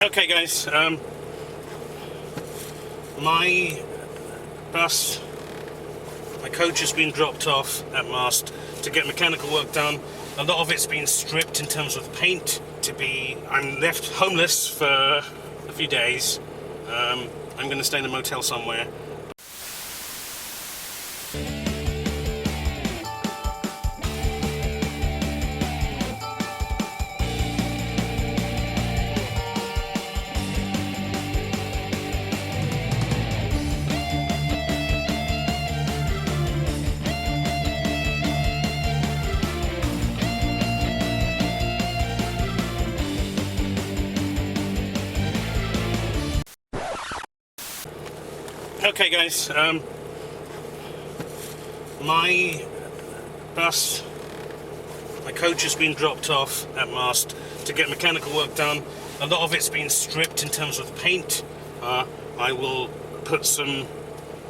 Okay guys, my coach has been dropped off at Mast to get mechanical work done. A lot of it's been stripped in terms of paint I'm left homeless for a few days. I'm going to stay in a motel somewhere. Okay guys, my coach has been dropped off at Mast to get mechanical work done. A lot of it's been stripped in terms of paint. I will put some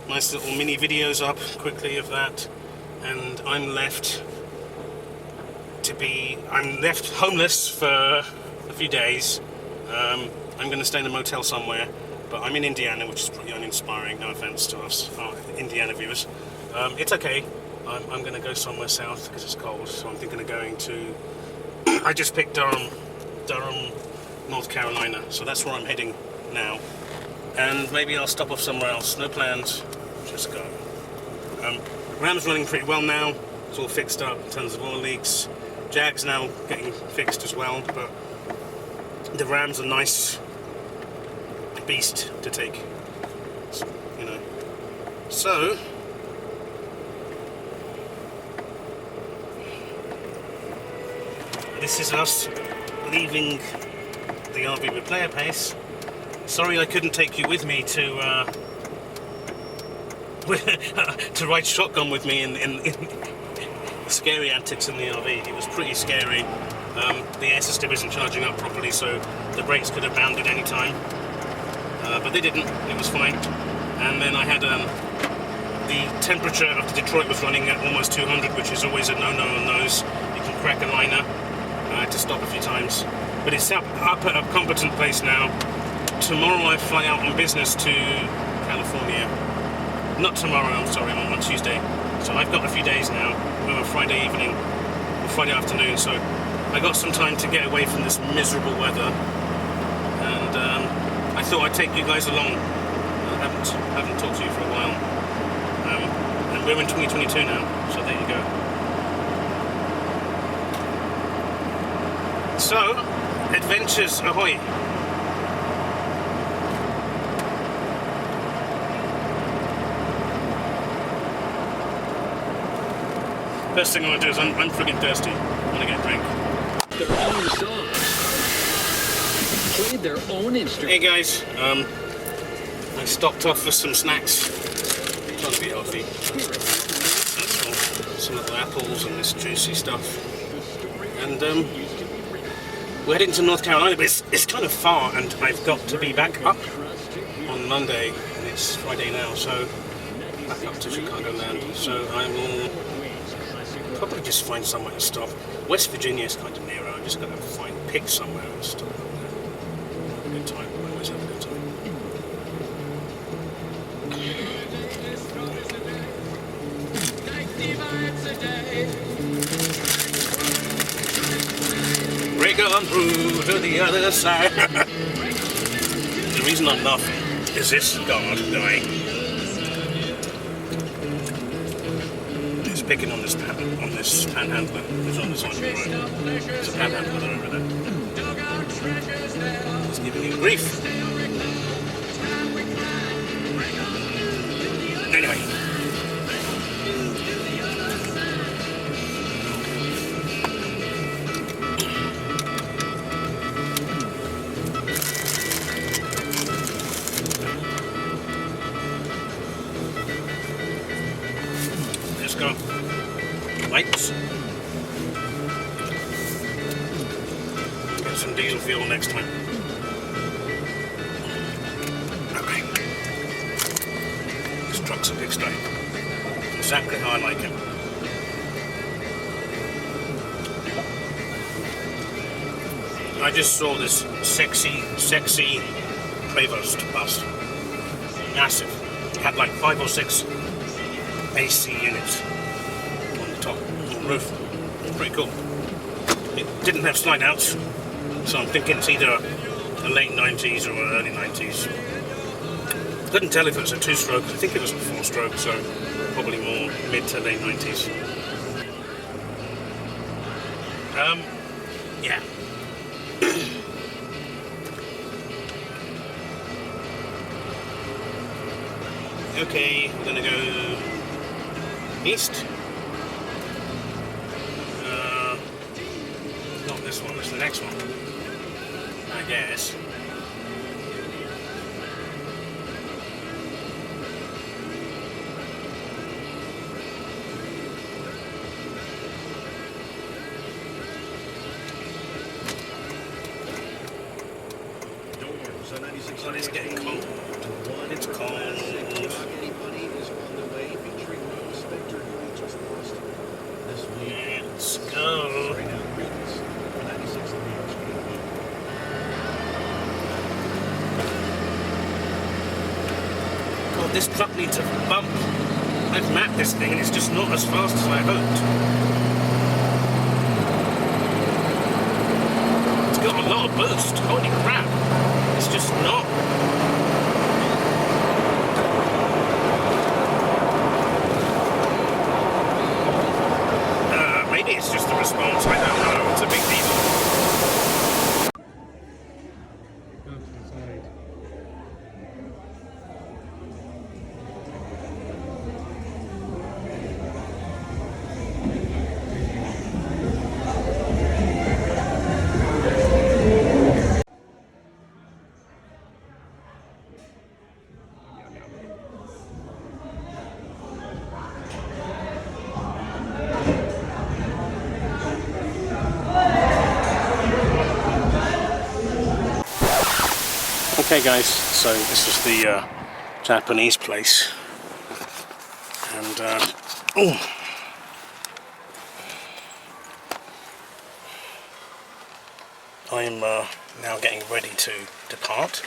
nice little mini videos up quickly of that, and I'm left homeless for a few days. I'm going to stay in a motel somewhere. But I'm in Indiana, which is pretty uninspiring, no offense to us, Indiana viewers. It's okay. I'm going to go somewhere south because it's cold, so I'm thinking of going to... I just picked Durham, North Carolina, so that's where I'm heading now. And maybe I'll stop off somewhere else. No plans, just go. Ram's running pretty well now. It's all fixed up in terms of oil leaks. Jag's now getting fixed as well, but the Ram's a nice beast to take, you know. So this is us leaving the RV repair place. Sorry I couldn't take you with me to to ride shotgun with me in scary antics in the RV. It was pretty scary. The air system isn't charging up properly, so the brakes could have bounded any time. But they didn't, it was fine. And then I had the temperature of the Detroit was running at almost 200, which is always a no-no on those. You can crack a liner. I had to stop a few times. But it's up at a competent place now. Tomorrow I fly out on business to California. Not tomorrow, I'm sorry, on Tuesday. So I've got a few days now, over Friday evening, or Friday afternoon, so I got some time to get away from this miserable weather. And I thought I'd take you guys along. I haven't talked to you for a while. And we're in 2022 now, so there you go. So, adventures ahoy! First thing I want to do is I'm friggin' thirsty. I want to get a drink. Their own songs. Played their own instrument. Hey guys, I stopped off for some snacks. Trying to be healthy. That's all. Some little apples and this juicy stuff. And we're heading to North Carolina, but it's kind of far, and I've got to be back up on Monday, and it's Friday now, so back up to Chicagoland. So I will probably just find somewhere to stop. West Virginia is kind of nearer. I'm just going to pick somewhere and stop. Have a good time. I always have a good time. Break on through to the other side. The reason I'm laughing is this guard guy is picking on this panhandler who's on the side of the road. There's a panhandler over there. He's giving you grief. Anyway. Let's go. Lights. Get some diesel fuel next time. Okay. This truck's a pigsty. Exactly how I like it. I just saw this sexy Prevost bus. Massive. It had like 5 or 6 AC units on the top, on the roof. Pretty cool. It didn't have slide outs, so I'm thinking it's either a late 90s or an early 90s. Couldn't tell if it was a 2-stroke. I think it was a 4-stroke, so probably more mid to late 90s. Yeah. Okay, we're gonna go east. Not this one, it's the next one, I guess. Oh, it's getting cold. It's cold. Let's go. God, this truck needs a bump. I've mapped this thing and it's just not as fast as I hoped. It's got a lot of boost. Holy crap. It's just not. Maybe it's just the response, I don't know. It's a big deal. Okay guys, so this is the Japanese place, and I'm now getting ready to depart.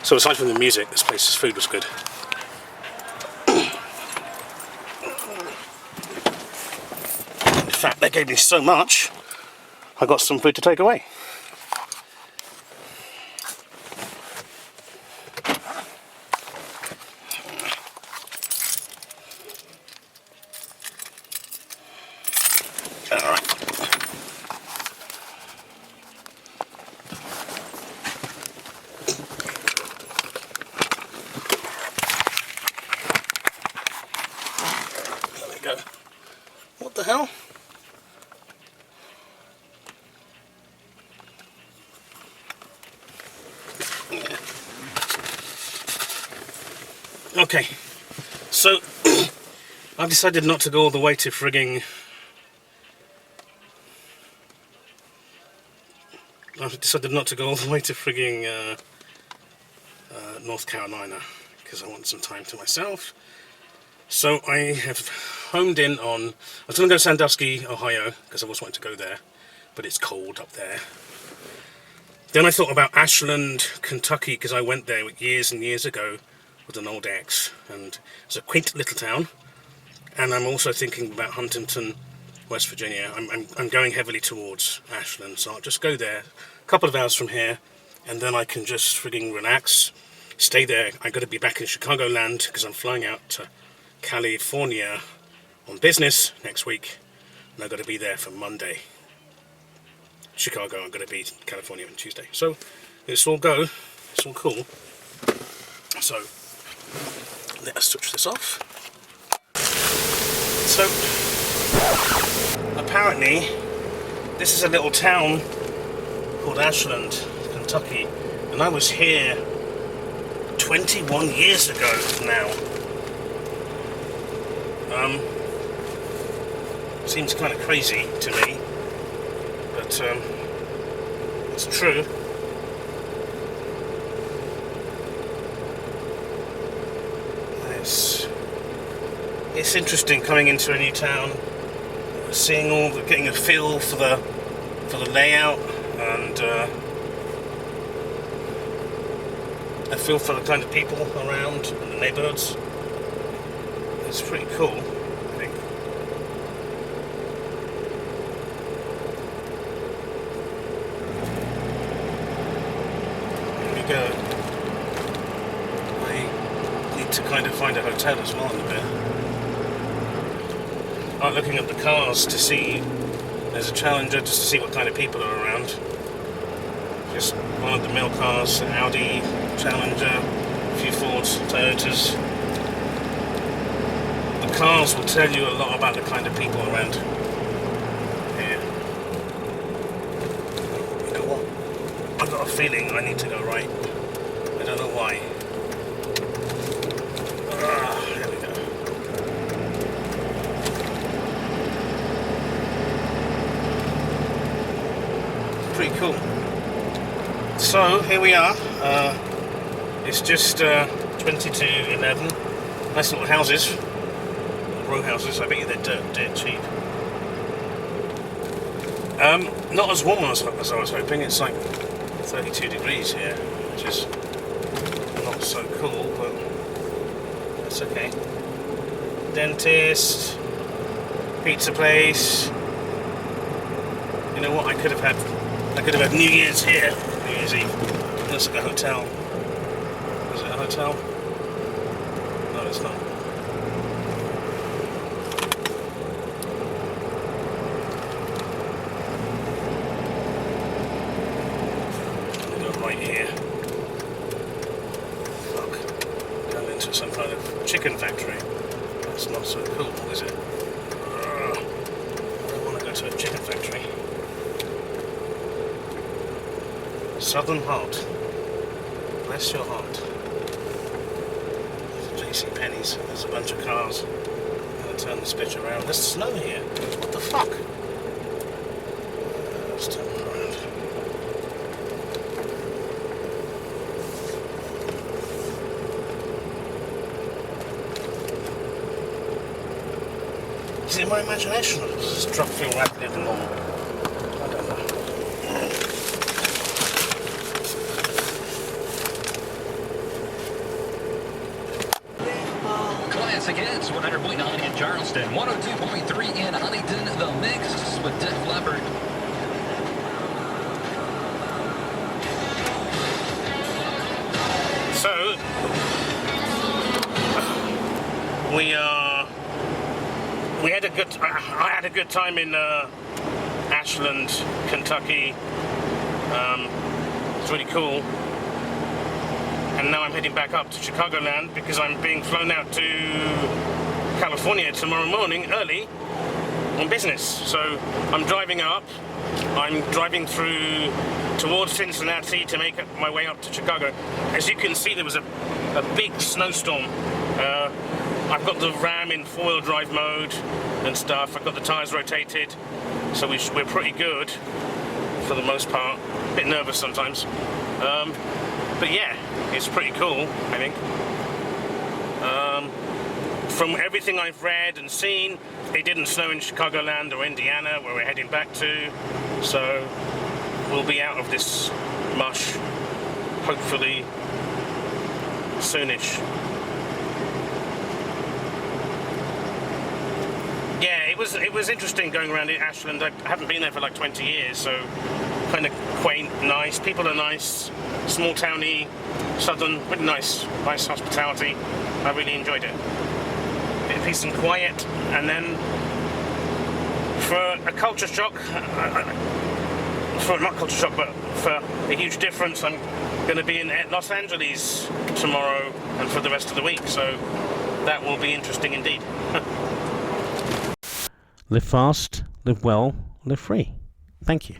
So aside from the music, this place's food was good. In fact, they gave me so much I got some food to take away. Alright. There we go. What the hell? Okay, so I've decided not to go all the way to frigging... North Carolina, because I want some time to myself. So I have homed in on... I was going to go to Sandusky, Ohio, because I was wanting to go there, but it's cold up there. Then I thought about Ashland, Kentucky, because I went there years and years ago with an old ex, and it's a quaint little town. And I'm also thinking about Huntington, West Virginia. I'm going heavily towards Ashland, so I'll just go there a couple of hours from here, and then I can just frigging relax, stay there. I've got to be back in Chicagoland because I'm flying out to California on business next week, and I've got to be there for Monday. Chicago, I'm going to be in California on Tuesday. So it's all go, it's all cool. So let us switch this off. So apparently this is a little town called Ashland, Kentucky, and I was here 21 years ago now. Seems kind of crazy to me, but it's true. It's interesting coming into a new town, seeing getting a feel for the layout and a feel for the kind of people around and the neighbourhoods. It's pretty cool, I think. Here we go. I need to kind of find a hotel as well in a bit. I'm looking at the cars to see. There's a Challenger just to see what kind of people are around. Just one of the mill cars, an Audi, Challenger, a few Fords, Toyotas. The cars will tell you a lot about the kind of people around here. You know what? I've got a feeling I need to go right. I don't know why. There we go. Pretty cool. So here we are. It's just 20 to 11. Nice little houses, row houses. I bet you they're dirt cheap. Not as warm as I was hoping. It's like 32 degrees here, which is not so cool, but that's okay. Dentist, pizza place. You know what? I could have had New Year's here. New Year's Eve. Looks like a hotel. Is it a hotel? No, it's not. I'm gonna go right here. Fuck. Going into some kind of chicken factory. That's not so cool, is it? I don't want to go to a chicken factory. Southern Heart. Bless your heart. There's JCPenney's. There's a bunch of cars. I'm going to turn this bitch around. There's snow here. What the fuck? Let's turn it around. Is it my imagination or does this truck feel rapidly than normal? I don't know. Against 100.9 in Charleston, 102.3 in Huntington, the mix with Def Leppard. So I had a good time in Ashland, Kentucky. It's really cool. And now I'm heading back up to Chicagoland because I'm being flown out to California tomorrow morning early on business. So I'm driving up. I'm driving through towards Cincinnati to make my way up to Chicago. As you can see, there was a big snowstorm. I've got the Ram in four-wheel drive mode and stuff. I've got the tyres rotated, so we're pretty good for the most part. A bit nervous sometimes. But yeah, it's pretty cool, I think. From everything I've read and seen, it didn't snow in Chicagoland or Indiana, where we're heading back to. So we'll be out of this mush, hopefully, soonish. Yeah, it was interesting going around in Ashland. I haven't been there for like 20 years, so kind of quaint, nice. People are nice, small towny, southern, really nice hospitality. I really enjoyed it. Bit of peace and quiet, and then for a culture shock, not culture shock, but for a huge difference, I'm going to be in Los Angeles tomorrow and for the rest of the week, so that will be interesting indeed. Live fast, live well, live free. Thank you.